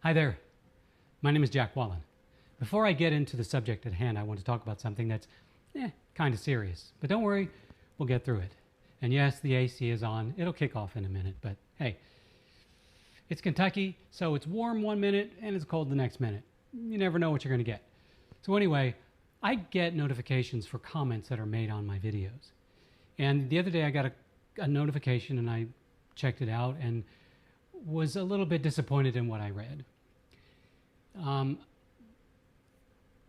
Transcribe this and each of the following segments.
Hi there. My name is Jack Wallen. Before I get into the subject at hand, I want to talk about something that's kind of serious. But don't worry, we'll get through it. And yes, the AC is on. It'll kick off in a minute. But hey, it's Kentucky, so it's warm 1 minute and it's cold the next minute. You never know what you're going to get. So anyway, I get notifications for comments that are made on my videos. And the other day I got a notification and I checked it out and was a little bit disappointed in what I read.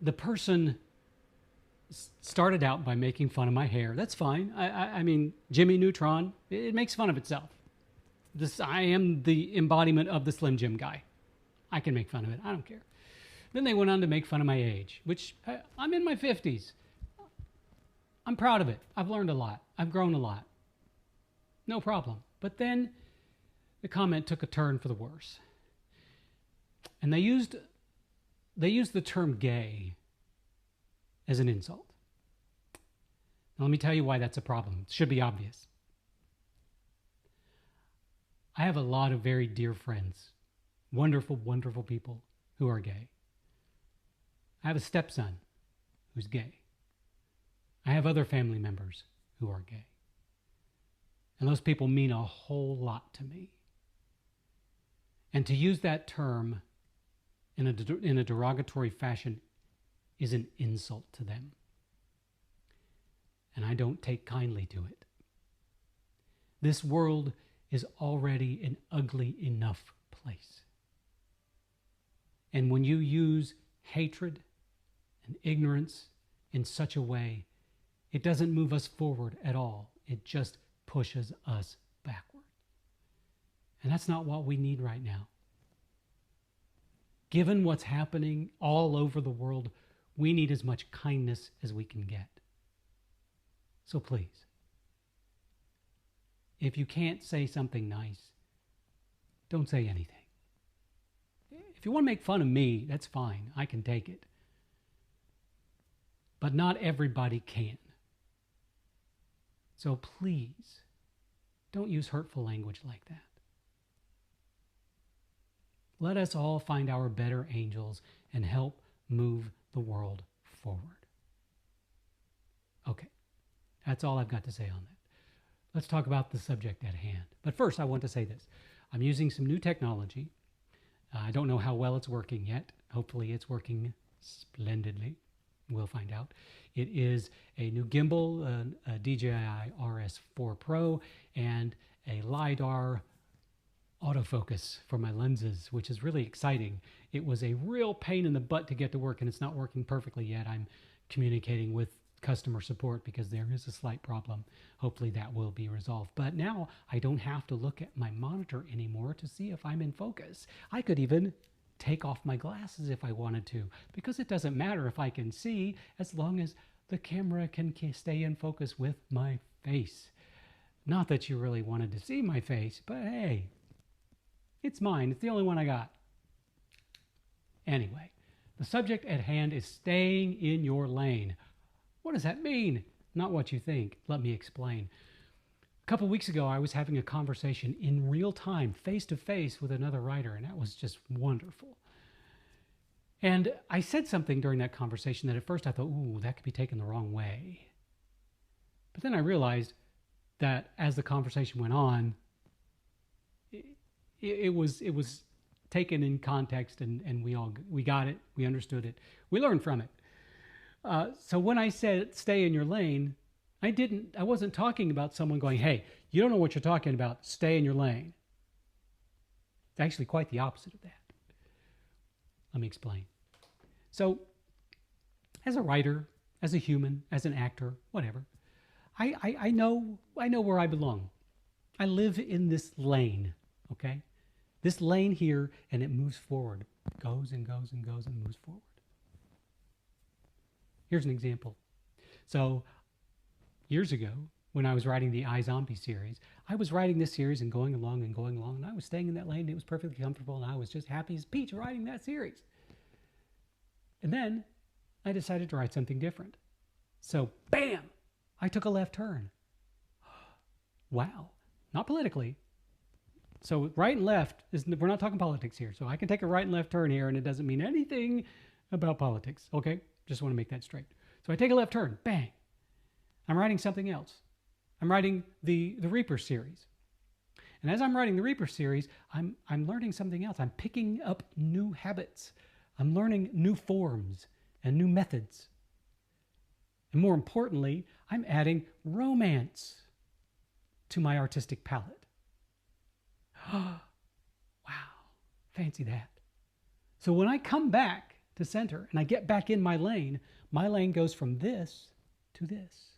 The person started out by making fun of my hair. That's fine. I mean, Jimmy Neutron, it makes fun of itself. I am the embodiment of the Slim Jim guy. I can make fun of it. I don't care. Then they went on to make fun of my age, which I'm in my 50s. I'm proud of it. I've learned a lot. I've grown a lot. No problem. But then the comment took a turn for the worse. And they used the term gay as an insult. Now, let me tell you why that's a problem. It should be obvious. I have a lot of very dear friends, wonderful, wonderful people who are gay. I have a stepson who's gay. I have other family members who are gay. And those people mean a whole lot to me. And to use that term in a derogatory fashion is an insult to them. And I don't take kindly to it. This world is already an ugly enough place. And when you use hatred and ignorance in such a way, it doesn't move us forward at all. It just pushes us backward. And that's not what we need right now. Given what's happening all over the world, we need as much kindness as we can get. So please, if you can't say something nice, don't say anything. If you want to make fun of me, that's fine. I can take it. But not everybody can. So please, don't use hurtful language like that. Let us all find our better angels and help move the world forward. Okay, that's all I've got to say on that. Let's talk about the subject at hand. But first, I want to say this. I'm using some new technology. I don't know how well it's working yet. Hopefully it's working splendidly. We'll find out. It is a new gimbal, a DJI RS4 Pro, and a LiDAR autofocus for my lenses, which is really exciting. It was a real pain in the butt to get to work, and it's not working perfectly yet. I'm communicating with customer support because there is a slight problem. Hopefully that will be resolved. But now I don't have to look at my monitor anymore to see if I'm in focus. I could even take off my glasses if I wanted to, because it doesn't matter if I can see as long as the camera can stay in focus with my face. Not that you really wanted to see my face, but hey, it's mine. It's the only one I got. Anyway, the subject at hand is staying in your lane. What does that mean? Not what you think. Let me explain. A couple weeks ago, I was having a conversation in real time, face to face with another writer, and that was just wonderful. And I said something during that conversation that at first I thought, ooh, that could be taken the wrong way. But then I realized that as the conversation went on, it was taken in context, and we got it, we understood it, we learned from it. So when I said stay in your lane, I wasn't talking about someone going, hey, you don't know what you're talking about, stay in your lane. It's actually quite the opposite of that. Let me explain. So as a writer, as a human, as an actor, whatever, I know where I belong. I live in this lane, okay? This lane here, and it moves forward. It goes and goes and goes and moves forward. Here's an example. So years ago, when I was writing the iZombie series, I was writing this series and going along, and I was staying in that lane. It was perfectly comfortable, and I was just happy as Peach writing that series. And then I decided to write something different. So, bam, I took a left turn. Wow. Not politically. So right and left we're not talking politics here. So I can take a right and left turn here and it doesn't mean anything about politics. Okay? Just want to make that straight. So I take a left turn, bang. I'm writing something else. I'm writing the Reaper series. And as I'm writing the Reaper series, I'm learning something else. I'm picking up new habits. I'm learning new forms and new methods. And more importantly, I'm adding romance to my artistic palette. Wow, fancy that. So when I come back to center and I get back in my lane goes from this to this.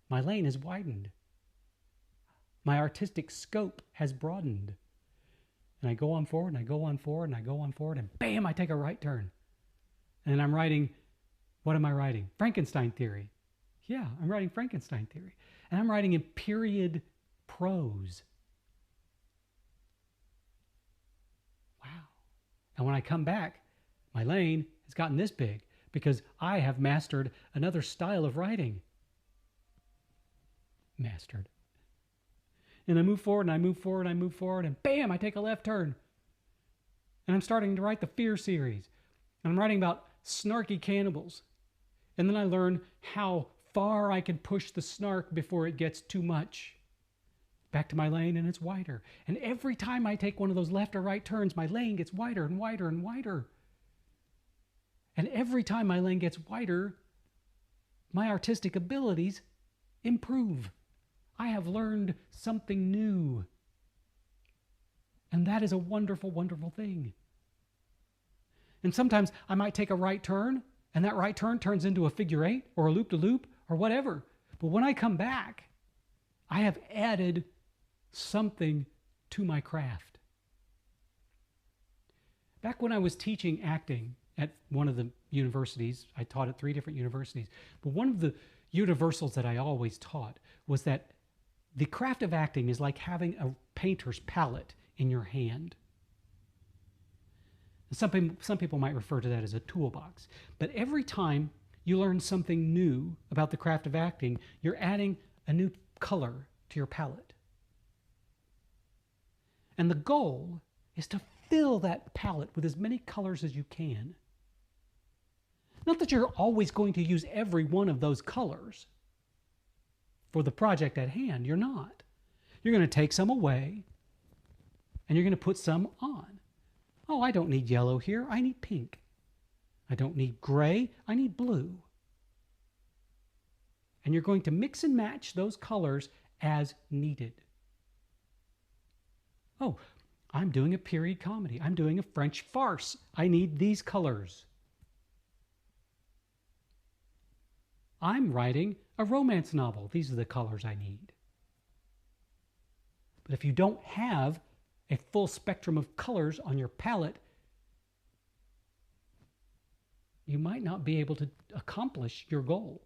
My lane is widened. My artistic scope has broadened. And I go on forward and I go on forward and I go on forward and bam, I take a right turn. And I'm writing, what am I writing? Frankenstein theory. Yeah, I'm writing Frankenstein theory. And I'm writing in period prose. Wow. And when I come back, my lane has gotten this big because I have mastered another style of writing. Mastered. And I move forward and I move forward and I move forward and bam, I take a left turn. And I'm starting to write the Fear series. And I'm writing about snarky cannibals. And then I learn how far I can push the snark before it gets too much. Back to my lane and it's wider. And every time I take one of those left or right turns, my lane gets wider and wider and wider. And every time my lane gets wider, my artistic abilities improve. I have learned something new. And that is a wonderful, wonderful thing. And sometimes I might take a right turn, and that right turn turns into a figure eight or a loop-de-loop or whatever. But when I come back, I have added something to my craft. Back when I was teaching acting at one of the universities, I taught at 3 different universities, but one of the universals that I always taught was that the craft of acting is like having a painter's palette in your hand. Some people might refer to that as a toolbox. But every time you learn something new about the craft of acting, you're adding a new color to your palette. And the goal is to fill that palette with as many colors as you can. Not that you're always going to use every one of those colors for the project at hand. You're not. You're going to take some away and you're going to put some on. Oh, I don't need yellow here. I need pink. I don't need gray. I need blue. And you're going to mix and match those colors as needed. Oh, I'm doing a period comedy. I'm doing a French farce. I need these colors. I'm writing a romance novel. These are the colors I need. But if you don't have a full spectrum of colors on your palette, you might not be able to accomplish your goal.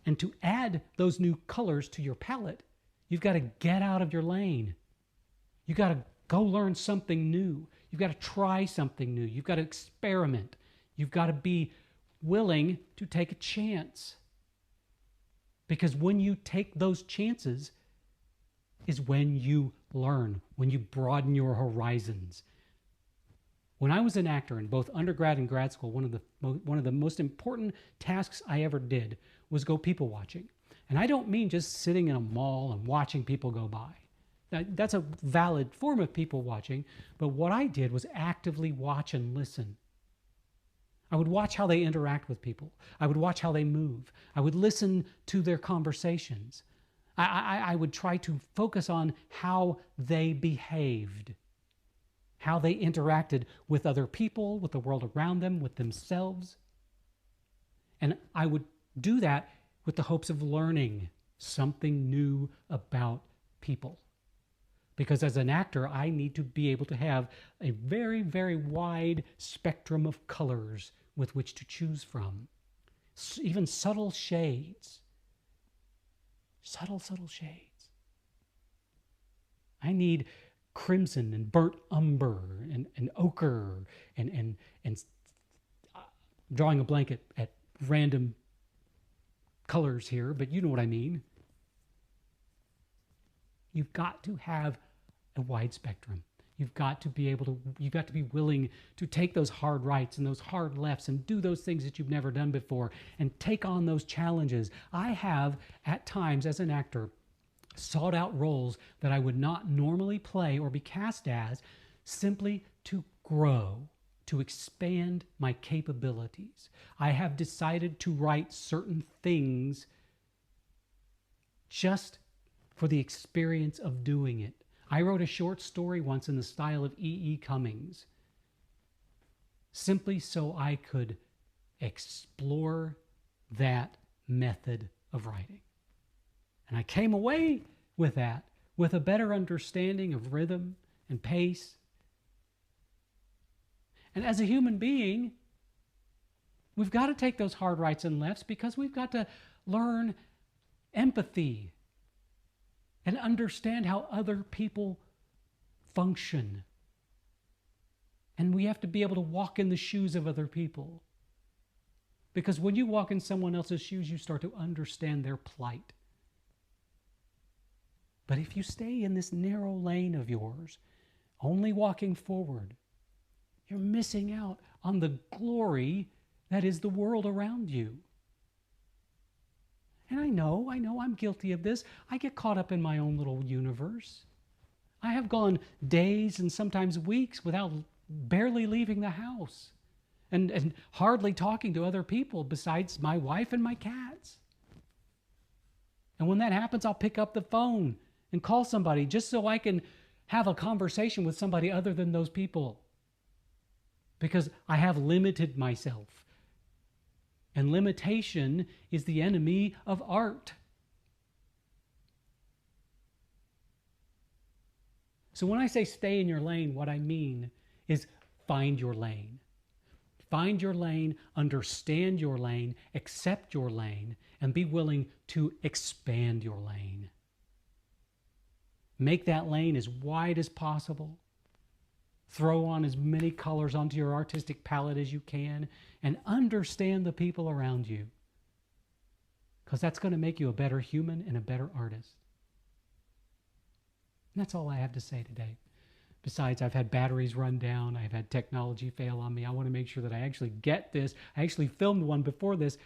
And to add those new colors to your palette, you've got to get out of your lane. You've got to go learn something new. You've got to try something new. You've got to experiment. You've got to be willing to take a chance. Because when you take those chances is when you learn, when you broaden your horizons. When I was an actor in both undergrad and grad school, one of the most important tasks I ever did was go people watching. And I don't mean just sitting in a mall and watching people go by. That's a valid form of people watching, but what I did was actively watch and listen. I would watch how they interact with people. I would watch how they move. I would listen to their conversations. I would try to focus on how they behaved, how they interacted with other people, with the world around them, with themselves. And I would do that with the hopes of learning something new about people. Because as an actor, I need to be able to have a very, very wide spectrum of colors with which to choose from. Even subtle shades. Subtle shades. I need crimson and burnt umber and ochre and drawing a blanket at random colors here, but you know what I mean. You've got to have a wide spectrum. You've got to be willing to take those hard rights and those hard lefts and do those things that you've never done before and take on those challenges. I have, at times, as an actor, sought out roles that I would not normally play or be cast as simply to grow, to expand my capabilities. I have decided to write certain things just for the experience of doing it. I wrote a short story once in the style of E.E. Cummings, simply so I could explore that method of writing. And I came away with that, with a better understanding of rhythm and pace. And as a human being, we've got to take those hard rights and lefts because we've got to learn empathy and understand how other people function. And we have to be able to walk in the shoes of other people. Because when you walk in someone else's shoes, you start to understand their plight. But if you stay in this narrow lane of yours, only walking forward, you're missing out on the glory that is the world around you. And I know I'm guilty of this. I get caught up in my own little universe. I have gone days and sometimes weeks without barely leaving the house and hardly talking to other people besides my wife and my cats. And when that happens, I'll pick up the phone and call somebody just so I can have a conversation with somebody other than those people. Because I have limited myself. And limitation is the enemy of art. So when I say stay in your lane, what I mean is find your lane. Find your lane, understand your lane, accept your lane, and be willing to expand your lane. Make that lane as wide as possible. Throw on as many colors onto your artistic palette as you can and understand the people around you. Because that's going to make you a better human and a better artist. And that's all I have to say today. Besides, I've had batteries run down. I've had technology fail on me. I want to make sure that I actually get this. I actually filmed one before this.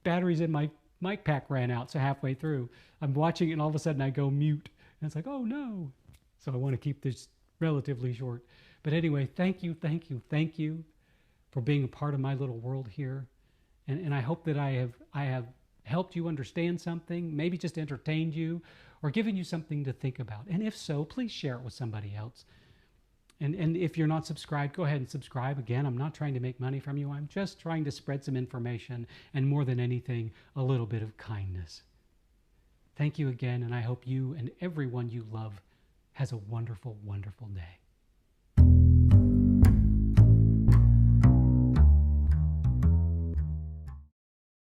Batteries in my mic pack ran out, so halfway through. I'm watching it and all of a sudden I go mute. And it's like, oh no. So I want to keep this relatively short. But anyway, thank you for being a part of my little world here. And I hope that I have helped you understand something, maybe just entertained you, or given you something to think about. And if so, please share it with somebody else. And if you're not subscribed, go ahead and subscribe. Again, I'm not trying to make money from you. I'm just trying to spread some information and more than anything, a little bit of kindness. Thank you again, and I hope you and everyone you love has a wonderful, wonderful day.